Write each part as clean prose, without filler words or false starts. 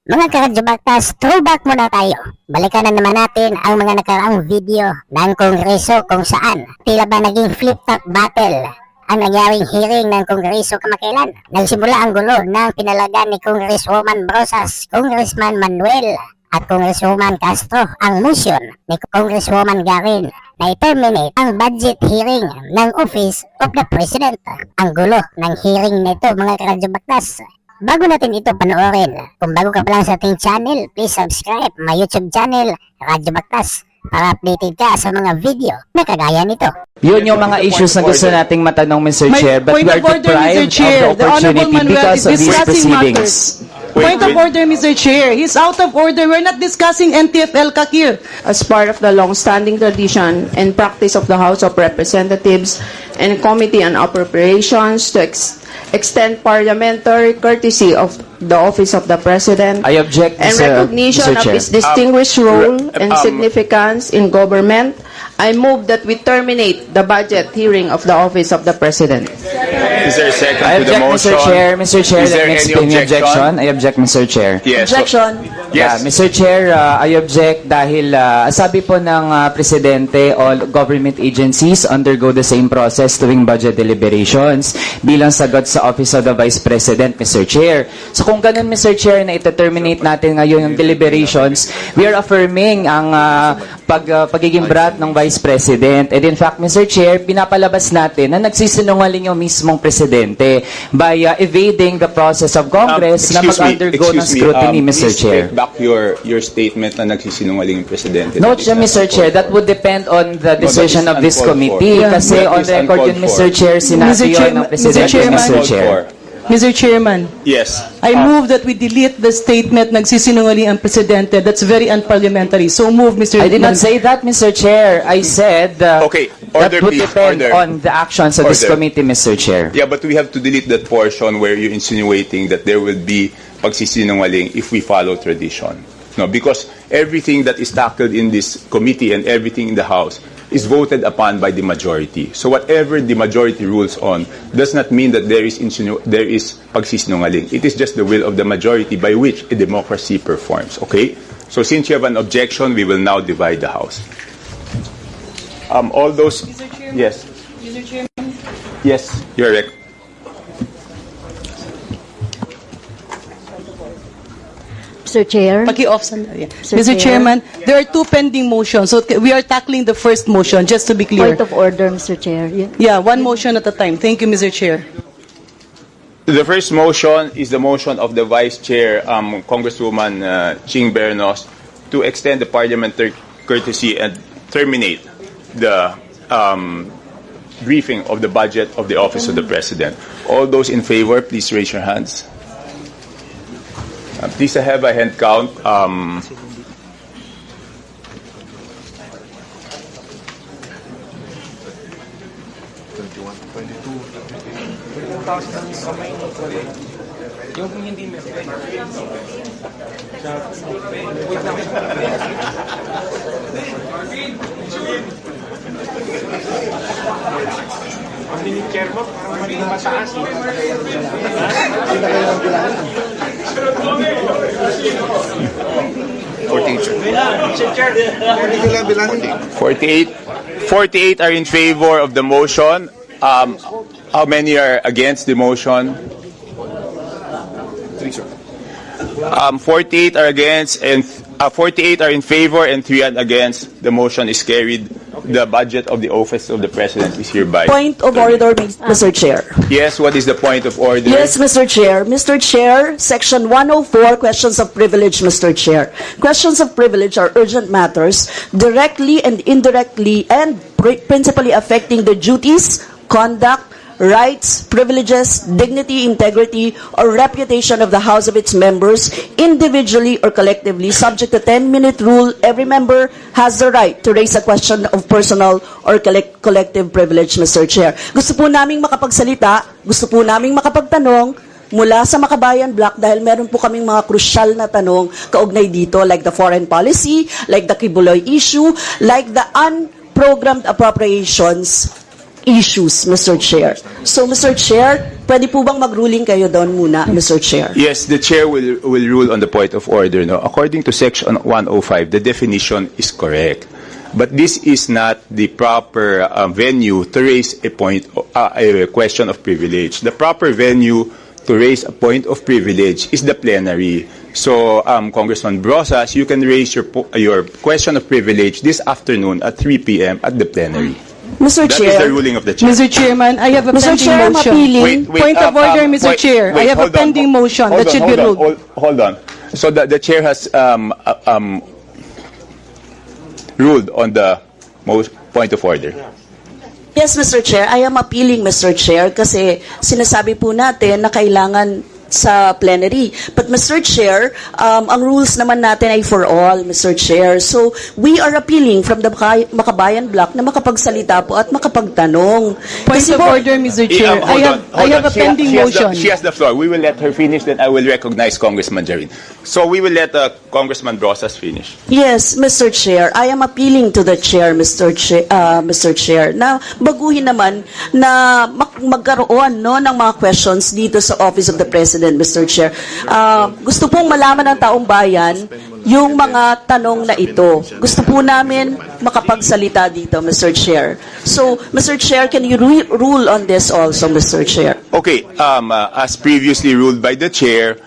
Mga karadyo baktas, throwback muna tayo. Balikan na naman natin ang mga nakaraang video ng Kongreso kung saan tila ba naging flip-top battle ang nangyaring hearing ng Kongreso kamakailan. Nagsimula ang gulo ng pinalagan ni Congresswoman Brosas, Congressman Manuel at Congresswoman Castro ang motion ni Congresswoman Garin na i-terminate ang budget hearing ng Office of the President. Ang gulo ng hearing nito mga karadyo baktas. Bago natin ito panoorin, kung bago ka pa lang sa ating channel, please subscribe my YouTube channel, Radyo Baktas, para updated ka sa mga video na kagaya nito. Yun yung mga issues na gusto nating matanong, Mr. Chair, but we are deprived of the opportunity because of these proceedings. Point of order, Mr. Chair. He's out of order. We're not discussing NTFL Kakir. As part of the long-standing tradition and practice of the House of Representatives and Committee on Appropriations to extend parliamentary courtesy of the Office of the President I object, and Mr. recognition of Chair. his distinguished role and significance in government, I move that we terminate the budget hearing of the Office of the President. Is there a second I to the object, motion? Mr. Chair. Mr. Chair, Is let there me any explain the objection? objection. I object, Mr. Chair. Yes. Objection. Yes. Mr. Chair, I object dahil sabi po ng Presidente, all government agencies undergo the same process tuwing budget deliberations bilang sagot sa Office of the Vice President, Mr. Chair. So kung ganun, Mr. Chair, na ita-terminate natin ngayon yung deliberations, we are affirming ang pagiging brat ng Vice President. And in fact, Mr. Chair, pinapalabas natin na nagsisinungaling yung mismong Presidente by evading the process of Congress na mag-undergo ng scrutiny, Mr. Chair. Please take back your statement na nagsisinungaling yung Presidente. No, That is uncalled Mr. Chair, for. that would depend on the that decision is of this uncalled committee. for. Kasi That on is record yun, uncalled Mr. for. Chair, sinabi Mr. yun Chairman- ng Presidente, Mr. Chairman. Mr. Chair. Mr. Chairman, Yes. I move that we delete the statement nagsisinungaling ang Presidente. That's very unparliamentary. So move, Mr. I did not say that, Mr. Chair. I said Okay, that order would please, depend order. on the actions of this Order. committee, Mr. Chair. Yeah, but we have to delete that portion where you're insinuating that there will be pagsisinungaling if we follow tradition. No, because everything that is tackled in this committee and everything in the House is voted upon by the majority. So whatever the majority rules on does not mean that there is pagsisinungaling. It is just the will of the majority by which a democracy performs. Okay? So since you have an objection, we will now divide the House. All those. Mr. Chairman? Yes. Mr. Chairman? Yes. You're right. Mr. Chair, Paki-off sandali. Mr. Mr. Chair. Chairman, there are two pending motions. So we are tackling the first motion, just to be clear. point of order, Mr. Chair. Yeah, one motion at a time. Thank you, Mr. Chair. The first motion is the motion of the Vice Chair, Congresswoman Ching Bernos, to extend the parliamentary courtesy and terminate the briefing of the budget of the Office of the President. All those in favor, please raise your hands. Please have a hand count. Forty-eight are in favor of the motion. How many are against the motion? 48 are against, and 48 are in favor, and 3 are against. The motion is carried. The budget of the Office of the President is hereby. Point of order, Mr. Chair. Yes, what is the point of order? Yes, Mr. Chair. Mr. Chair, Section 104, questions of privilege, Mr. Chair. Questions of privilege are urgent matters directly and indirectly and principally affecting the duties, conduct, rights, privileges, dignity, integrity, or reputation of the House of its members, individually or collectively, subject to 10-minute rule. Every member has the right to raise a question of personal or collective privilege, Mr. Chair. Gusto po naming makapagsalita, gusto po naming makapagtanong mula sa Makabayan Block dahil meron po kaming mga crucial na tanong kaugnay dito, like the foreign policy, like the Kibuloy issue, like the unprogrammed appropriations issues, Mr. Chair. So, Mr. Chair, pwede po bang mag-ruling kayo doon muna, Mr. Chair? Yes, the chair will rule on the point of order. No? According to Section 105, the definition is correct. But this is not the proper venue to raise a question of privilege. The proper venue to raise a point of privilege is the plenary. So, Congressman Brosas, you can raise your question of privilege this afternoon at 3 p.m. at the plenary. Mr. That Chair. is the ruling of the chair. Mr. Chairman, I have a Mr. pending Chair, I'm motion. appealing. Point of order, Mr. Chair. I have a pending motion that should be ruled. Hold on. So the chair has ruled on the point of order. Yes, Mr. Chair. I am appealing, Mr. Chair, kasi sinasabi po natin na kailangan sa plenary. But Mr. Chair, ang rules naman natin ay for all, Mr. Chair. So, we are appealing from the Makabayan Bloc na makapagsalita po at makapagtanong. Point Kasi of po, order, Mr. Chair. Hold I have on. a pending motion. She has the floor. We will let her finish, then I will recognize Congressman Jarin. So we will let Congressman Brosas finish. yes, Mr. Chair. I am appealing to the Chair, Mr. Chair, na baguhin naman na magkaroon no, ng mga questions dito sa Office of the President, Mr. Chair. Gusto pong malaman ng taong bayan yung mga tanong na ito. Gusto po namin makapagsalita dito, Mr. Chair. So, Mr. Chair, can you rule on this also, Mr. Chair? Okay, as previously ruled by the chair,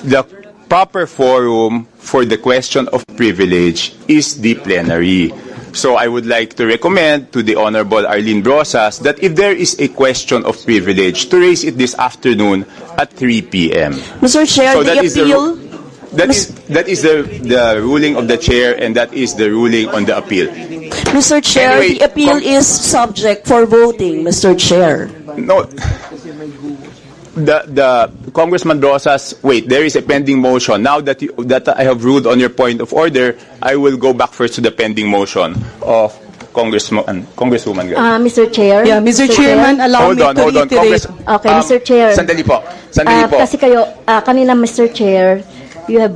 the proper forum for the question of privilege is the plenary. So I would like to recommend to the Honorable Arlene Brosas that if there is a question of privilege, to raise it this afternoon at 3 p.m. Mr. Chair, So the that is the appeal... That is the ruling of the chair, and that is the ruling on the appeal. Mr. Chair, Anyway, the appeal is subject for voting, Mr. Chair. No, the Congressman Brosas, wait, there is a pending motion. Now that I have ruled on your point of order, I will go back first to the pending motion of Congresswoman Garin. Mr. Chair. Yeah, Mr. Chairman, allow Hold me on, to hold on. reiterate. Okay, Mr. Chair. Sandali po. Kasi kayo, kanina, Mr. Chair, you have,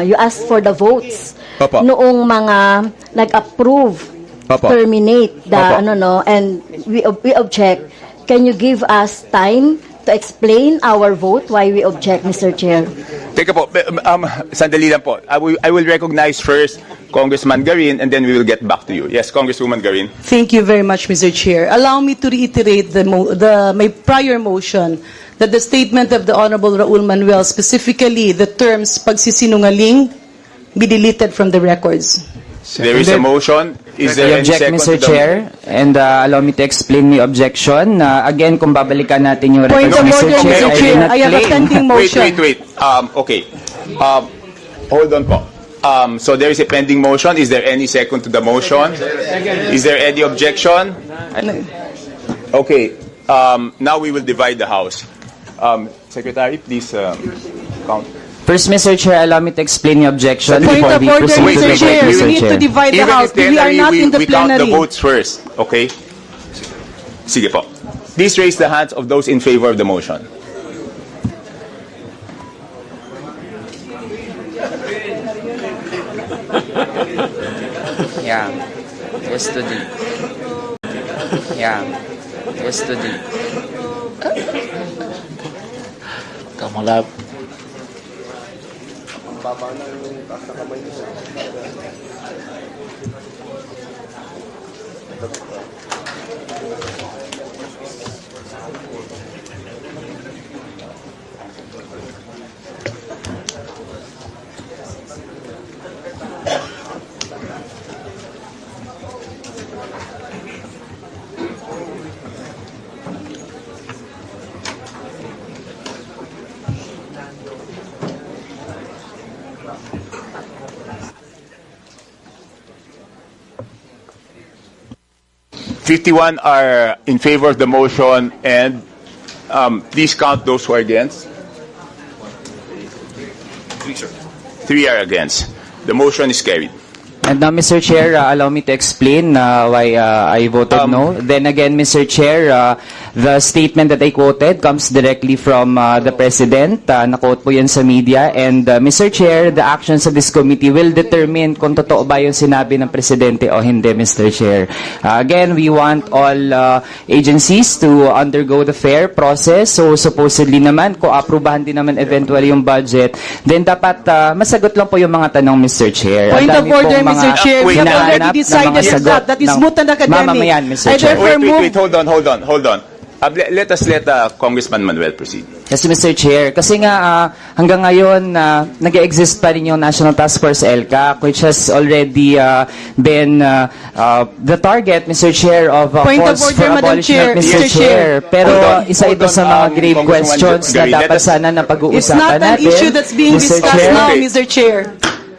you asked for the votes. Opo. Noong mga nag-approve, Opo. terminate the, Opo. and we object. Can you give us time to explain our vote why we object, Mr. Chair? Teka po, sandali lang po. I will recognize first Congressman Garin, and then we will get back to you. Yes, Congresswoman Garin. Thank you very much, Mr. Chair. Allow me to reiterate my prior motion that the statement of the Honorable Raul Manuel, specifically the terms pagsisinungaling, be deleted from the records. There is a motion. Is I there any object, second Mr. to the Chair, and allow me to explain my objection. Again, kung babalikan natin yung Point records, of order, Mr. I Chair. did not I have a claim. pending motion. Wait. Okay. Hold on po. So there is a pending motion. Is there any second to the motion? Is there any objection? Okay. Now we will divide the House. Secretary, please count. First, Mr. Chair, allow me to explain the objection Point before of we order, proceed to Mr. the vote, Chair. Mr. We need to Chair. divide the Even House. in We are plenary, not in the we count the plenary. votes first. Okay? Sige po. Please raise the hands of those in favor of the motion. Yeah. Yesterday. Yeah. Yesterday. Kamalab. $51 are in favor of the motion, and please count those who are against. 3 are against. The motion is carried. And now, Mr. Chair, allow me to explain why I voted no. Then again, Mr. Chair, The statement that I quoted comes directly from the President. Na-quote po yan sa media. And Mr. Chair, the actions of this committee will determine kung totoo ba yung sinabi ng Presidente o hindi, Mr. Chair. Again, we want all agencies to undergo the fair process. So supposedly naman, kung aprubahan din naman eventually yung budget, then dapat masagot lang po yung mga tanong, Mr. Chair. Point Ang of dami order, pong mga Mr. Chair. We have hinahanap already na mga decided sagot that is ng moot and academic. mamamayan, Mr. I Chair. therefore move. Wait, hold on. Let us let Congressman Manuel proceed. Yes, Mr. Chair. Kasi nga, hanggang ngayon, nag-exist pa rin yung National Task Force LCAC, which has already been the target, Mr. Chair, of Point of calls order, for Madam abolishment, Chair. Mr. Mr. Chair. Pero Hold on, isa ito sa mga grave Congressman questions na Gary, dapat let us- sana na It's pag-uusapan not an natin. issue that's being Mr. discussed Chair. now, Mr. Chair.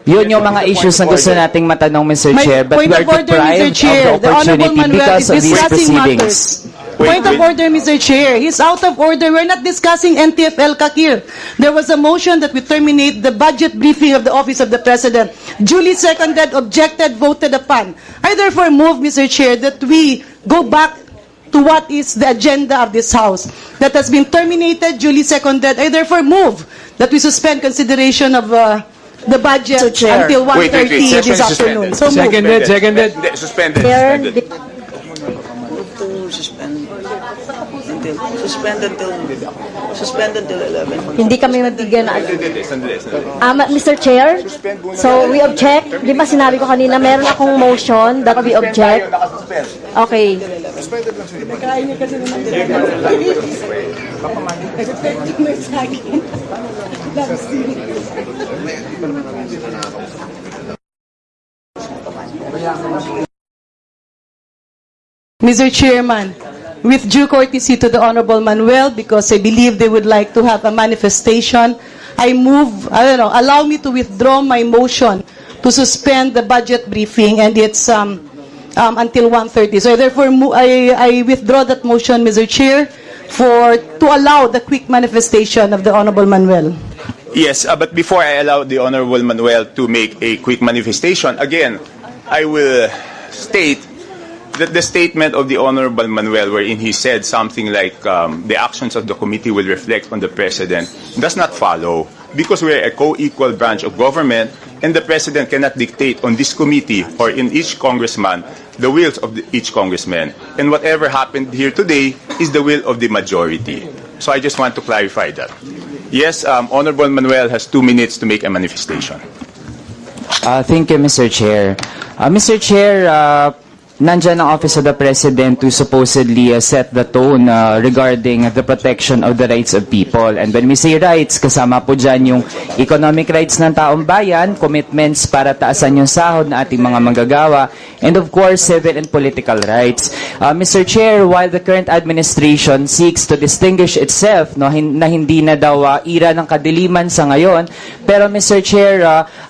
Yun yung mga issues na gusto nating matanong, Mr. My Chair, but point we are of order, Mr. deprived Chair. of the The Honorable opportunity Manuel because is of these discussing proceedings. matters. Point of order, Mr. Chair. He's out of order. We're not discussing NTFL here. There was a motion that we terminate the budget briefing of the Office of the President. Duly seconded, objected, voted upon. I therefore move, Mr. Chair, that we go back to what is the agenda of this House. That has been terminated, duly seconded. I therefore move that we suspend consideration of the budget Mr. Chair. until 1:30 Session this is afternoon. suspended. So moved. Suspended. Chair, Suspend until 11. hindi kami mabigyan na... Sandali. Mr. Chair, so we object. Di ba sinabi ko kanina, meron akong motion that we object. Okay. Mr. Chairman, with due courtesy to the Honorable Manuel, because I believe they would like to have a manifestation, I move, allow me to withdraw my motion to suspend the budget briefing, and it's until 1:30. So I therefore I withdraw that motion, Mr. Chair, to allow the quick manifestation of the Honorable Manuel. Yes, but before I allow the Honorable Manuel to make a quick manifestation, again, I will state that the statement of the Honorable Manuel, wherein he said something like the actions of the committee will reflect on the President, does not follow, because we are a co-equal branch of government, and the President cannot dictate on this committee or in each congressman the wills of each congressman. And whatever happened here today is the will of the majority. So I just want to clarify that. Yes, Honorable Manuel has 2 minutes to make a manifestation. Thank you, Mr. Chair. Mr. Chair, nandyan ang Office of the President to supposedly set the tone regarding the protection of the rights of people. And when we say rights, kasama po dyan yung economic rights ng taong bayan, commitments para taasan yung sahod na ating mga manggagawa, and of course, civil and political rights. Mr. Chair, while the current administration seeks to distinguish itself na hindi na daw ira ng kadiliman sa ngayon, pero Mr. Chair,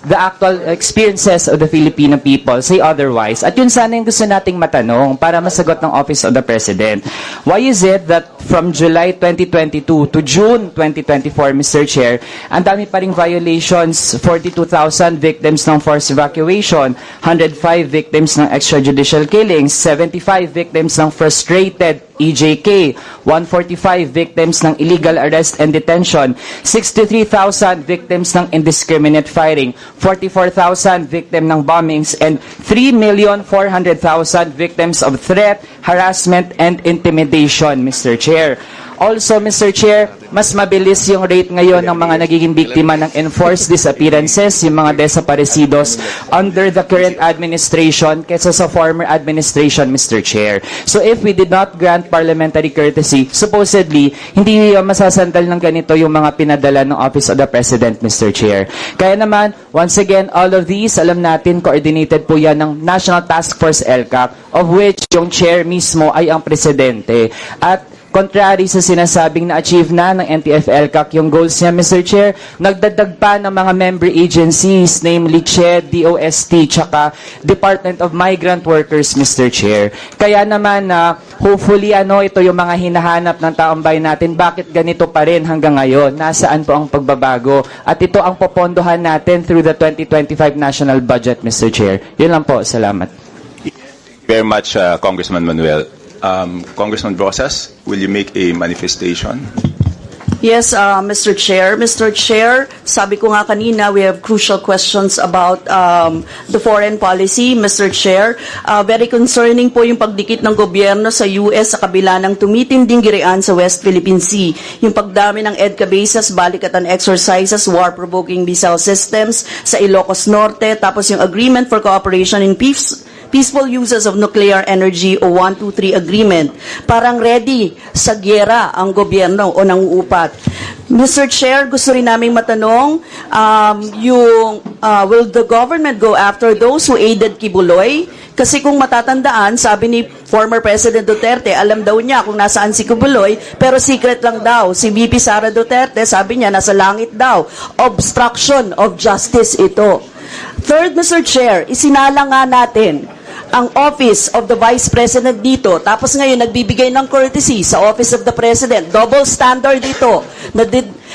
the actual experiences of the Filipino people say otherwise. At yun sana yung gusto nating matanong para masagot ng Office of the President. Why is it that from July 2022 to June 2024, Mr. Chair, ang dami pa ring violations, 42,000 victims ng forced evacuation, 105 victims ng extrajudicial killings, 75 victims ng frustrated EJK, 145 victims ng illegal arrest and detention, 63,000 victims ng indiscriminate firing, 44,000 victim ng bombings, and 3,400,000 victims of threat, harassment, and intimidation, Mr. Chair. Also, Mr. Chair, mas mabilis yung rate ngayon ng mga nagiging biktima ng enforced disappearances, yung mga desaparecidos under the current administration kaysa sa former administration, Mr. Chair. So if we did not grant parliamentary courtesy, supposedly, hindi masasandal ng ganito yung mga pinadala ng Office of the President, Mr. Chair. Kaya naman, once again, all of these, alam natin, coordinated po yan ng National Task Force LCAC, of which yung chair mismo ay ang presidente. At contrary sa sinasabing na-achieve na ng NTF-LCAC yung goals niya, Mr. Chair, nagdadag pa ng mga member agencies, namely CHED, DOST, tsaka Department of Migrant Workers, Mr. Chair. Kaya naman, hopefully, ito yung mga hinahanap ng taong bayan natin. Bakit ganito pa rin hanggang ngayon? Nasaan po ang pagbabago? At ito ang popondohan natin through the 2025 National Budget, Mr. Chair. Yun lang po. Salamat. Very much, Congressman Manuel. Congressman Brosas, will you make a manifestation? Yes, Mr. Chair. Mr. Chair, sabi ko nga kanina, we have crucial questions about the foreign policy, Mr. Chair. Very concerning po yung pagdikit ng gobyerno sa US sa kabila ng tumitinding girian sa West Philippine Sea. Yung pagdami ng EDCA bases, balikatan exercises, war-provoking missile systems sa Ilocos Norte, tapos yung Agreement for Cooperation in Peaceful Uses of Nuclear Energy o 123 Agreement. Parang ready sa gyera ang gobyerno o nanguupat. Mr. Chair, gusto rin naming matanong, will the government go after those who aided Kibuloy? Kasi kung matatandaan, sabi ni former President Duterte, alam daw niya kung nasaan si Kibuloy, pero secret lang daw. Si VP Sara Duterte, sabi niya, nasa langit daw. Obstruction of justice ito. Third, Mr. Chair, isinala nga natin ang Office of the Vice President dito, tapos ngayon nagbibigay ng courtesy sa Office of the President. Double standard dito.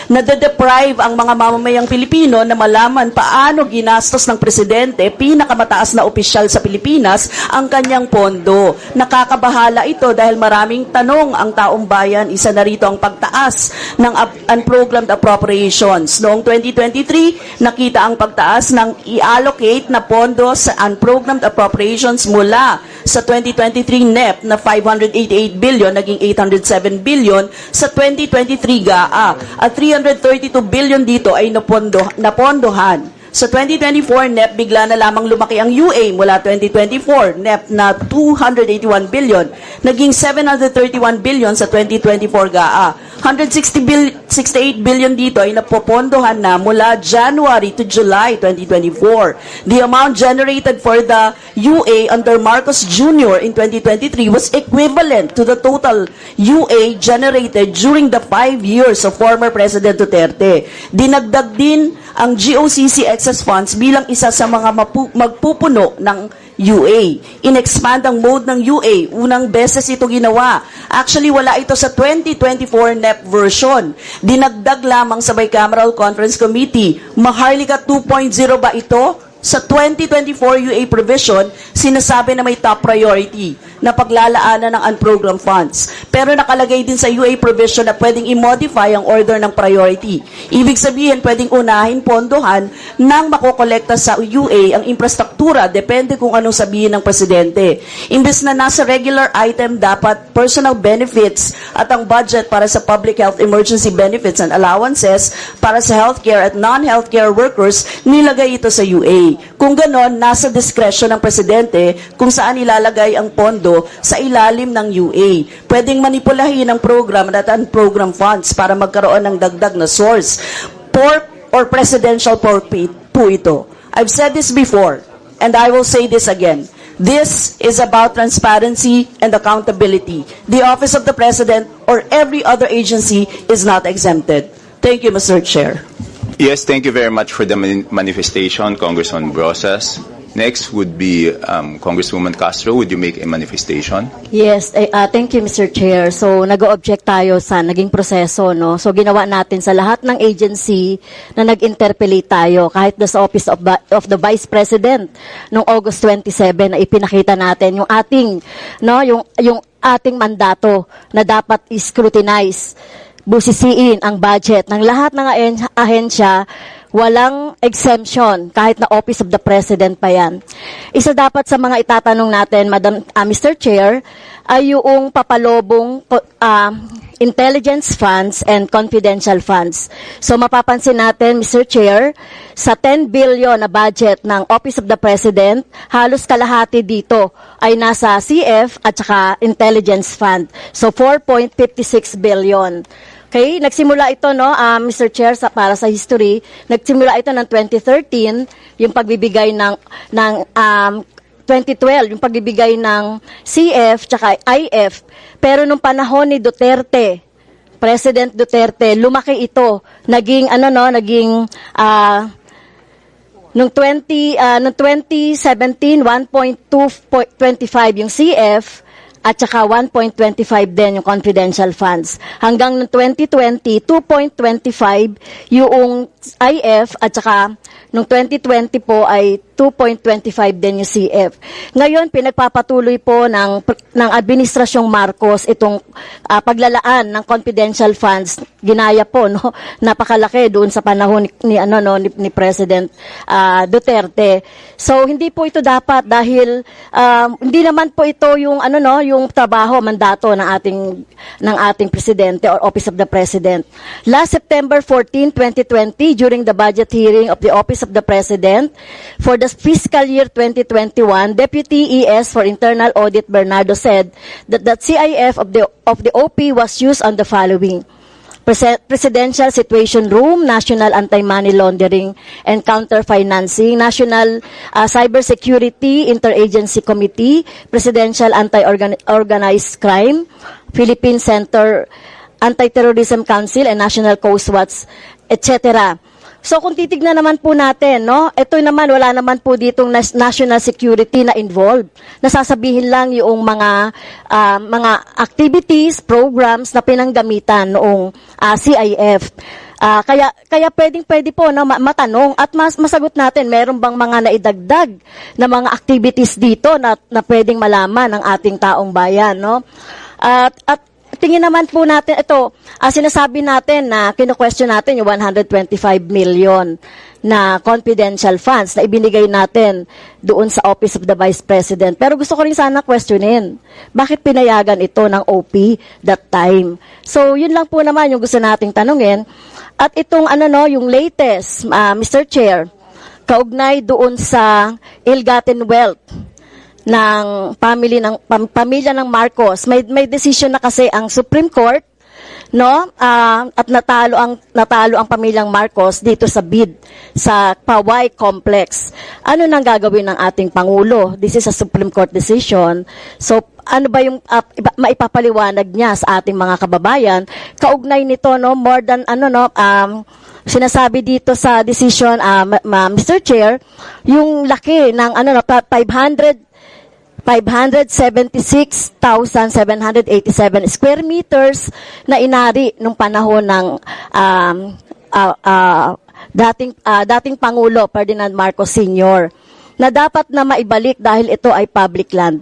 Nade-deprive ang mga mamamayang Pilipino na malaman paano ginastos ng Presidente, pinakamataas na opisyal sa Pilipinas, ang kanyang pondo. Nakakabahala ito dahil maraming tanong ang taong bayan. Isa na rito ang pagtaas ng unprogrammed appropriations. Noong 2023, nakita ang pagtaas ng i-allocate na pondo sa unprogrammed appropriations mula sa 2023 NEP na 588 billion, naging 807 billion sa 2023 GAA. At 332 billion dito ay napondohan. Sa 2024 NEP, bigla na lamang lumaki ang UA mula 2024 NEP na 281 billion, naging 731 billion sa 2024 GAA. 168 billion dito ay napopondohan na mula January to July 2024. The amount generated for the UA under Marcos Jr. in 2023 was equivalent to the total UA generated during the 5 years of former President Duterte. Dinagdag din ang GOCC excess funds bilang isa sa mga magpupuno ng UA. In-expand ang mode ng UA. Unang beses ito ginawa. Actually, wala ito sa 2024 NEP version. Dinagdag lamang sa Bicameral Conference Committee. Maharlika 2.0 ba ito? Sa 2024 UA provision, sinasabi na may top priority na paglalaanan ng unprogrammed funds. Pero nakalagay din sa UA provision na pwedeng i-modify ang order ng priority. Ibig sabihin, pwedeng unahin pondohan nang makokolekta sa UA ang infrastruktura, depende kung anong sabihin ng Presidente. Imbes na nasa regular item, dapat personal benefits at ang budget para sa public health emergency benefits and allowances para sa healthcare at non-healthcare workers, nilagay ito sa UA. Kung ganon, nasa diskresyon ng Presidente kung saan ilalagay ang pondo sa ilalim ng UA. Pwedeng manipulahin ang program at unprogrammed funds para magkaroon ng dagdag na source. Pork or presidential pork po ito. I've said this before, and I will say this again. This is about transparency and accountability. The Office of the President or every other agency is not exempted. Thank you, Mr. Chair. Yes, thank you very much for the manifestation, Congressman Brosas. Next would be Congresswoman Castro. Would you make a manifestation? Yes, thank you, Mr. Chair. So, nag-object tayo sa naging proseso, no? So, ginawa natin sa lahat ng agency na nag-interpellate tayo, kahit sa Office of the Vice President, noong August 27, na ipinakita natin yung ating, no, yung ating mandato na dapat scrutinize, busisiin ang budget ng lahat ng ahensya, walang exemption, kahit na Office of the President pa yan. Isa dapat sa mga itatanong natin, Mr. Chair, ay yung papalobong intelligence funds and confidential funds. So mapapansin natin, Mr. Chair, sa 10 billion na budget ng Office of the President, halos kalahati dito ay nasa CF at saka intelligence fund. So 4.56 billion. Okay, nagsimula ito, no, Mr. Chair, para sa history, nagsimula ito ng 2013, yung pagbibigay ng 2012, yung pagbibigay ng CF tsaka IF. Pero nung panahon ni Duterte, President Duterte, lumaki ito. Naging nung 2017, 1.225 yung CF, at saka 1.25 din yung confidential funds. Hanggang noong 2020, 2.25 yung IF at saka noong 2020 po ay 2.25 din yung CF. Ngayon, pinagpapatuloy po ng Administrasyong Marcos itong paglalaan ng confidential funds. Ginaya po, no? Napakalaki doon sa panahon ni President Duterte. So, hindi po ito dapat dahil hindi naman po ito yung yung trabaho, mandato ng ating presidente or Office of the President. Last September 14, 2020, during the budget hearing of the Office of the President for the fiscal year 2021, Deputy ES for Internal Audit Bernardo said that the CIF of the OP was used on the following: Presidential Situation Room, National Anti-Money Laundering and Counter-Financing, National Cybersecurity Interagency Committee, Presidential Anti-Organized Crime, Philippine Center Anti-Terrorism Council, and National Coast Watch, etc. So kung titignan naman po natin, no, ito naman, wala naman po ditong national security na involved. Nasasabihin lang yung mga activities, programs na pinanggamitan noong CIF. Kaya pwede po no, matanong at masagot natin, meron bang mga naidagdag na mga activities dito na pwedeng malaman ng ating taong bayan, no? At tingin naman po natin, ito, sinasabi natin na kino-question natin yung 125 million na confidential funds na ibinigay natin doon sa Office of the Vice President. Pero gusto ko rin sana questionin, bakit pinayagan ito ng OP that time? So, yun lang po naman yung gusto nating tanungin. At itong yung latest, Mr. Chair, kaugnay doon sa ill-gotten wealth ng pamilya ng Marcos, may decision na kasi ang Supreme Court, no? At natalo ang pamilyang Marcos dito sa bid sa Poway Complex. Ano nang gagawin ng ating pangulo? This is a Supreme Court decision. So ano ba yung maipapaliwanag niya sa ating mga kababayan kaugnay nito, no? More than sinasabi dito sa decision, Mr. Chair, yung laki ng 576,787 square meters na inari nung panahon ng dating Pangulo Ferdinand Marcos Sr. na dapat na maibalik dahil ito ay public land.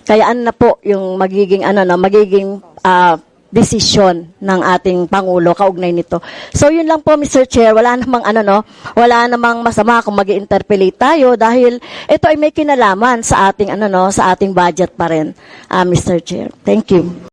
Kaya na po yung magiging desisyon ng ating Pangulo kaugnay nito. So yun lang po, Mr. Chair, wala namang masama kung mag-interpellate tayo dahil ito ay may kinalaman sa ating budget pa rin, Mr. Chair. Thank you.